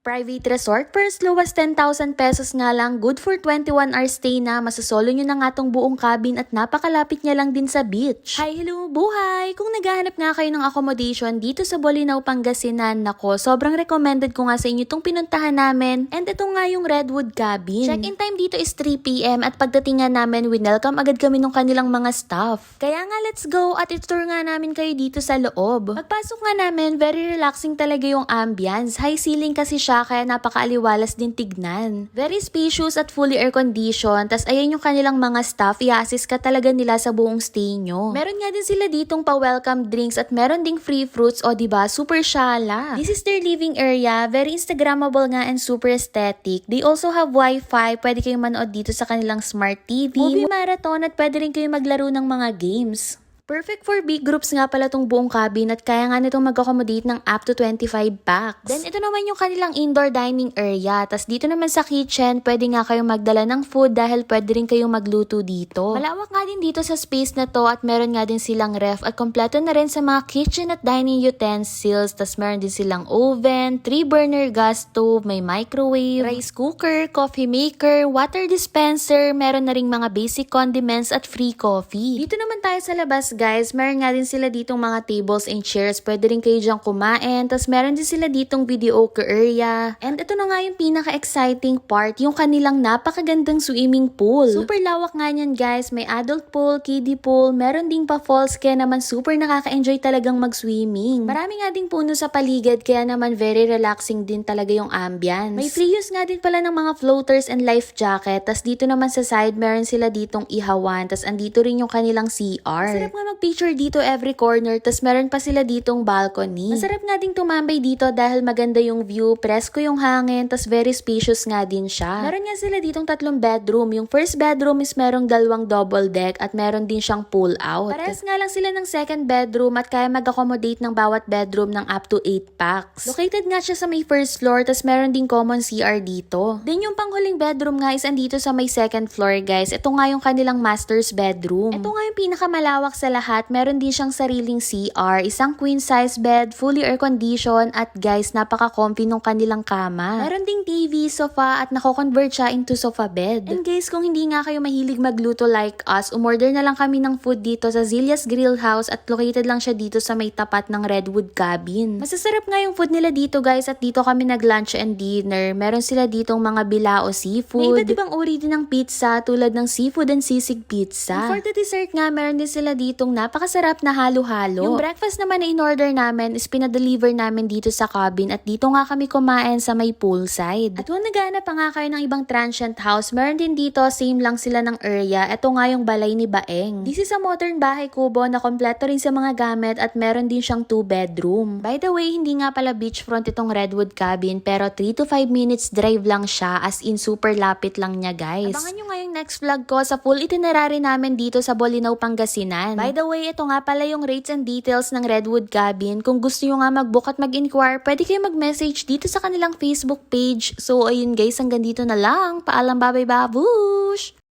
Private resort for as low as 10,000 pesos nga lang, good for 21 hours stay na, masasolo nyo na nga tong buong cabin at napakalapit niya lang din sa beach. Hi, hello, buhay! Kung naghahanap nga kayo ng accommodation dito sa Bolinao, Pangasinan, nako, sobrang recommended ko nga sa inyo itong pinuntahan namin. And ito nga yung Redwood Cabin. Check-in time dito is 3 PM at pagdating nga namin, winelcome agad kami ng kanilang mga staff. Kaya nga, let's go at itour nga namin kayo dito sa loob. Pagpasok nga namin, very relaxing talaga yung ambience. High ceiling kasi siya, kaya napakaaliwalas din tignan. Very spacious at fully air-conditioned. Tas ayan yung kanilang mga staff, i-assist ka talaga nila sa buong stay nyo. Meron nga din sila ditong pa-welcome drinks at meron ding free fruits, o diba, super syala. This is their living area, very Instagrammable nga and super aesthetic. They also have Wi-Fi, pwede kayong manood dito sa kanilang smart TV, movie marathon at pwede rin kayong maglaro ng mga games. Perfect for big groups nga pala tong buong cabin at kaya nga nitong mag-accommodate ng up to 25 packs. Then ito naman yung kanilang indoor dining area. Tas dito naman sa kitchen, pwede nga kayong magdala ng food dahil pwede rin kayong magluto dito. Malawak nga din dito sa space na to at meron nga din silang ref at kompleto na rin sa mga kitchen at dining utensils. Tas meron din silang oven, 3-burner gas stove, may microwave, rice cooker, coffee maker, water dispenser, meron na ring mga basic condiments at free coffee. Dito naman tayo sa labas, guys, meron nga din sila ditong mga tables and chairs. Pwede rin kayo dyan kumain. Tapos meron din sila ditong videoke area. And ito na nga yung pinaka-exciting part, yung kanilang napakagandang swimming pool. Super lawak nga niyan, guys. May adult pool, kiddie pool, meron ding pa-falls, kaya naman super nakaka-enjoy talagang mag-swimming. Marami nga ding puno sa paligid, kaya naman very relaxing din talaga yung ambience. May free use nga din pala ng mga floaters and life jacket. Tapos dito naman sa side, meron sila ditong ihawan. Tapos andito rin yung kanilang CR. Masarap nga mag-picture dito every corner, tas meron pa sila ditong balcony. Masarap nga ding tumambay dito dahil maganda yung view, presko yung hangin, tas very spacious nga din siya. Meron nga sila ditong 3 bedroom. Yung first bedroom is merong 2 double deck at meron din siyang pull out. Parehas nga lang sila ng second bedroom at kaya mag-accommodate ng bawat bedroom ng up to 8 packs. Located nga siya sa may first floor, tas meron din common CR dito. Then yung panghuling bedroom nga is andito sa may second floor, guys. Ito nga yung kanilang master's bedroom. Ito nga yung pinakamalawak sa lahat, meron din siyang sariling CR, isang queen size bed, fully air condition at guys, napaka-comfy nung kanilang kama. Meron ding TV, sofa at nako-convert siya into sofa bed. And guys, kung hindi nga kayo mahilig magluto like us, umorder na lang kami ng food dito sa Zilia's Grill House at located lang siya dito sa may tapat ng Redwood Cabin. Masasarap nga yung food nila dito, guys, at dito kami nag-lunch and dinner. Meron sila ditong mga bilao seafood. May iba't ibang uri din ng pizza tulad ng seafood and sisig pizza. And for the dessert nga, meron din sila ditong napakasarap na halo-halo. Yung breakfast naman na in-order namin is pinadeliver namin dito sa cabin at dito nga kami kumain sa may poolside. At kung naghahanap pa nga kayo ng ibang transient house, meron din dito, same lang sila ng area. Ito nga yung balay ni Baeng. This is a modern bahay kubo na kompleto rin sa mga gamit at meron din siyang 2 bedroom. By the way, hindi nga pala beachfront itong Redwood Cabin pero 3 to 5 minutes drive lang siya, as in super lapit lang niya, guys. Abangan nyo nga yung next vlog ko sa full itinerary namin dito sa Bolinao, Pangasinan. By the way, ito nga pala yung rates and details ng Redwood Cabin. Kung gusto nyo nga mag-book at mag-inquire, pwede kayo mag-message dito sa kanilang Facebook page. So, ayun guys, hanggang dito na lang. Paalam, bye-bye, babush!